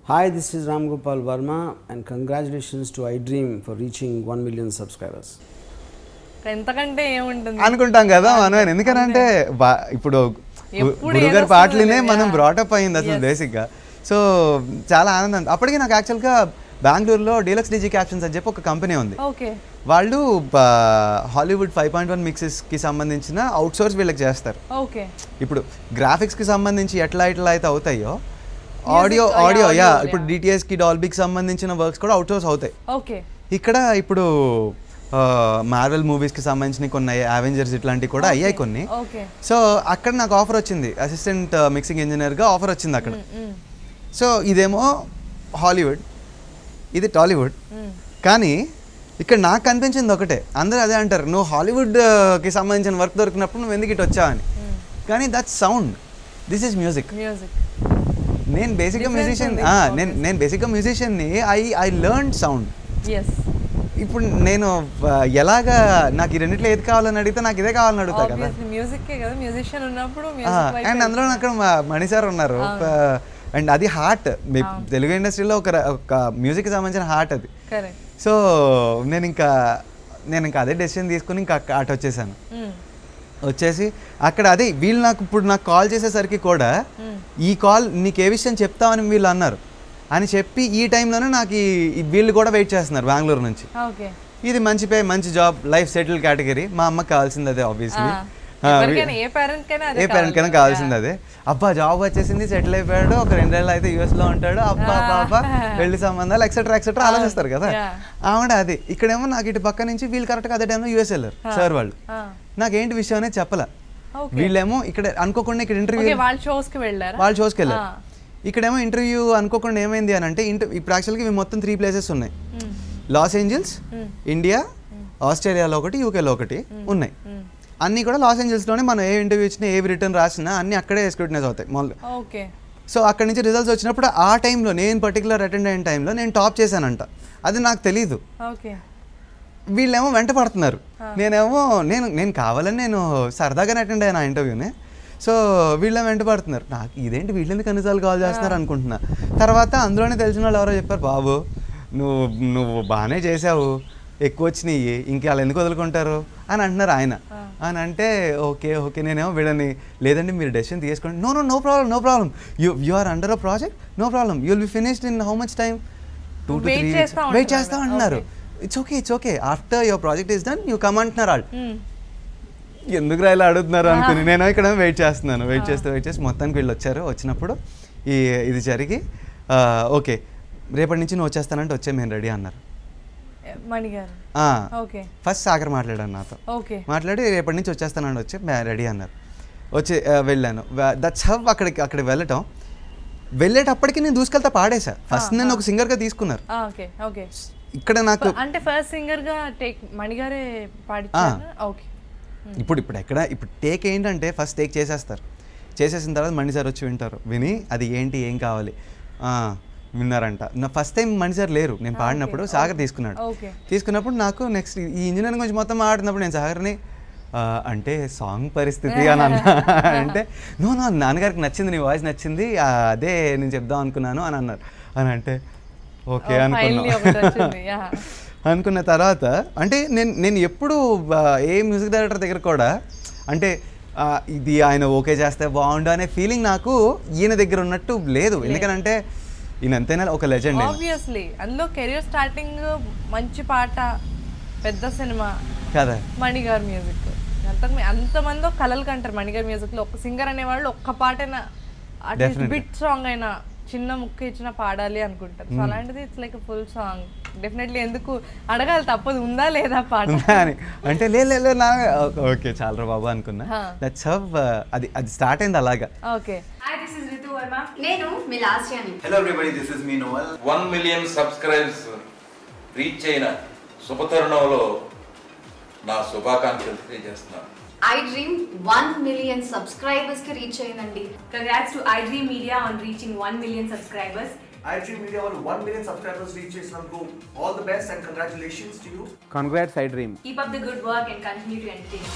Hi, this is Ram Gopal Verma and congratulations to iDream for reaching 1 million subscribers. ఎంతకంటే ఏముంటుంది అనుకుంటాం కదా మనం, ఎందుకంటే ఇప్పుడు గురుగారి పాటలనే మనం బ్రాటప్ అయింది అసలు బేసిక్గా. సో చాలా ఆనందం. అప్పటికి నాకు యాక్చువల్గా బెంగళూరులో డీలక్స్ డీజీ క్యాప్షన్స్ అని చెప్పి ఒక కంపెనీ ఉంది. వాళ్ళు హాలీవుడ్ 5.1 మిక్సెస్కి సంబంధించిన అవుట్ సోర్స్ వీళ్ళకి చేస్తారు. ఇప్పుడు గ్రాఫిక్స్కి సంబంధించి ఎట్లా అయితే అవుతాయో ఆడియో ఇప్పుడు డిటిఎస్కి డాల్బీకి సంబంధించిన వర్క్స్ కూడా అవుట్ సోర్స్ అవుతాయి. ఇక్కడ ఇప్పుడు మార్వెల్ మూవీస్కి సంబంధించిన కొన్ని అవెంజర్స్ ఇట్లాంటివి కూడా అయ్యాయి కొన్ని. సో అక్కడ నాకు ఆఫర్ వచ్చింది, అసిస్టెంట్ మిక్సింగ్ ఇంజనీర్గా ఆఫర్ వచ్చింది అక్కడ. సో ఇదేమో హాలీవుడ్, ఇది టాలీవుడ్. కానీ ఇక్కడ నాకు కనిపించింది ఒకటే, అందరూ అదే అంటారు, నువ్వు హాలీవుడ్కి సంబంధించిన వర్క్ దొరికినప్పుడు నువ్వు ఎందుకు ఇటు వచ్చావని. కానీ that's sound, this is music. నేను బేసిక్గా మ్యూజిషియన్ని ఐ లెర్న్ సౌండ్. ఇప్పుడు నేను ఎలాగా నాకు ఈ రెండిట్లో ఏది కావాలని అడిగితే నాకు ఇదే కావాలని అడుగుతా కదా. అండ్ అందులో అక్కడ మణి సార్ ఉన్నారు, అండ్ అది హార్ట్, తెలుగు ఇండస్ట్రీలో ఒక మ్యూజిక్కి సంబంధించిన హార్ట్ అది. సో నేను ఇంకా అదే డెసిషన్ తీసుకుని ఇంకా అటు వచ్చేసి అక్కడ అదే వీళ్ళు నాకు కాల్ చేసేసరికి కూడా ఈ కాల్ నీకు ఏ విషయం చెప్తామని వీళ్ళు అన్నారు అని చెప్పి ఈ టైంలోనే నాకు వీళ్ళు కూడా వెయిట్ చేస్తున్నారు బెంగళూరు నుంచి. ఇది మంచి పే, మంచి జాబ్, లైఫ్ సెటిల్ కేటగిరీ. మా అమ్మకి కావాల్సింది అదే, ఆబ్వియస్లీ ఏ పేరెంట్ కైనా కావాల్సింది అదే. అబ్బా జాబ్ వచ్చేసింది, సెటిల్ అయిపోయాడు, ఒక 2 ఏళ్ళు అయితే యూఎస్లో ఉంటాడు, అబ్బా బాబా పెళ్లి సంబంధాలు ఎక్సెట్రా ఆలోచిస్తారు కదా. ఆవిడ అది. ఇక్కడేమో నాకు ఇటు పక్క నుంచి వీళ్ళు కరెక్ట్గా అదే టైంలో యూఎస్ వెళ్ళారు సార్ వాళ్ళు. నాకేంటి విషయం అనేది చెప్పలే. వీళ్ళేమో ఇక్కడ అనుకోకుండా ఇక్కడ ఇంటర్వ్యూ వాళ్ళ షోస్కి వెళ్ళారు. ఇక్కడేమో ఇంటర్వ్యూ అనుకోకుండా ఏమైంది అని అంటే, ఇప్పుడు యాక్చువల్గా ఇవి మొత్తం 3 ప్లేసెస్ ఉన్నాయి. లాస్ ఏంజల్స్, ఇండియా, ఆస్ట్రేలియాలో ఒకటి, యూకేలో ఒకటి ఉన్నాయి. అన్నీ కూడా లాస్ ఏంజల్స్లోనే మనం ఏ ఇంటర్వ్యూ ఇచ్చినా, ఏ రిటర్న్ రాసినా అన్నీ అక్కడే స్క్రూటినైజ్ అవుతాయి మామూలుగా. సో అక్కడి నుంచి రిజల్ట్స్ వచ్చినప్పుడు ఆ టైంలో నేను పర్టికులర్ అటెండ్ అయిన టైంలో నేను టాప్ చేశానంట. అది నాకు తెలీదు. వీళ్ళేమో వెంట పడుతున్నారు, నేనేమో నేను కావాలని నేను సరదాగానే అటెండ్ అయ్యాను ఆ ఇంటర్వ్యూని. సో వీళ్ళే వెంట పడుతున్నారు, నాకు ఇదేంటి వీళ్ళు ఎందుకు అన్నిసార్లు కాల్ చేస్తున్నారు అనుకుంటున్నా. తర్వాత అందులోనే తెలిసిన వాళ్ళు ఎవరో చెప్పారు, బాబు నువ్వు బాగానే చేసావు, ఎక్కువ వచ్చినాయి, ఇంకా వాళ్ళు ఎందుకు వదులుకుంటారు అని అంటున్నారు ఆయన. అని అంటే ఓకే నేనేమో వీళ్ళని, లేదండి మీరు డెసిషన్ తీసుకోండి. No problem you are under a project, no problem, you will be finished in how much time, 2 to 3 weeks wait చేస్తాం అంటున్నారు. It's okay after your project is done you come అంటున్నారు వాళ్ళు. ఎందుకు ఇలా అడుగుతున్నారు అనుకుని నేను ఇక్కడ వెయిట్ చేసి మొత్తానికి వీళ్ళు వచ్చారు. వచ్చినప్పుడు ఇది జరిగి ఓకే రేపటి నుంచి నువ్వు వచ్చేస్తానంటే వచ్చే మేము రెడీ అన్నారు. ఫస్ట్ సాగర్ మాట్లాడాను నాతో, మాట్లాడి రేపటి నుంచి వచ్చేస్తానని వచ్చి రెడీ అన్నారు. వచ్చి వెళ్ళాను. దట్స్ హౌ అక్కడికి వెళ్ళేటప్పటికి నేను దూసుకెళ్తా పాడేసా. ఫస్ట్ నేను ఒక సింగర్గా తీసుకున్నారు ఇక్కడ నాకు. అంటే ఫస్ట్ సింగర్గా మణిగారే పాడించారు. ఇప్పుడు టేక్ ఏంటంటే ఫస్ట్ టేక్ చేసేసిన తర్వాత మణి సార్ వచ్చి వింటారు. విని అది ఏంటి ఏం కావాలి విన్నారంట. నా ఫస్ట్ టైం మణి సార్ లేరు, నేను పాడినప్పుడు సాగర్ తీసుకున్నప్పుడు నాకు నెక్స్ట్ ఈ ఇంజనీరింగ్ గురించి మొత్తం ఆడుతున్నప్పుడు నేను సాగర్ని అంటే సాంగ్ పరిస్థితి అని అన్నా. అంటే నో నాన్నగారికి నచ్చింది, నీ వాయిస్ నచ్చింది, అదే నేను చెప్దాం అనుకున్నాను అని అన్నారు. అని అంటే ఓకే అనుకున్న తర్వాత అంటే నేను ఎప్పుడు ఏ మ్యూజిక్ డైరెక్టర్ దగ్గర కూడా అంటే ఇది ఆయన ఓకే చేస్తే బాగుండు అనే ఫీలింగ్ నాకు ఈయన దగ్గర ఉన్నట్టు లేదు. ఎందుకనంటే ఈయన అంతేనా ఒక లెజెండ్. ఆబ్వియస్లీ అందులో కెరీర్ స్టార్టింగ్ మంచి పాట, పెద్ద సినిమా కదా మణిగారు మ్యూజిక్. అంతమంది కలలు కంటారు మణిగారు మ్యూజిక్ లో. ఒక సింగర్ అనేవాళ్ళు ఒక్క పాటైనా అట్లీస్ట్ బిట్ సాంగ్ అయినా చిన్న ముక్క ఇచ్చిన పాడాలి అనుకుంటారు. సో అలాంటిది it's like full song. Definitely ఎందుకు అడగాలి తప్పదు, ఉందా లేదా పాట అంటే లేదు ఓకే చాలా బాబా అనుకున్నా. దట్స్ హౌ అది స్టార్ట్ అయింది అలాగా. Okay hi this is Ritu Varma, నేను మీ లాస్యాని. హలో ఎవ్రీబడీ దిస్ ఇస్ మీ నోవల్. 1 million సబ్స్క్రైబర్స్ రీచ్ అయిన శుభతరుణంలో నా శుభాకాంక్షలు తెలియజేస్తున్నాను. iDream 1 million subscribers ki reach ayindandi. Congrats to iDream Media on reaching 1 million subscribers. iDream Media on 1 million subscribers reach chesinanduku all the best and congratulations to you. Congrats iDream. Keep up the good work and continue to entertain.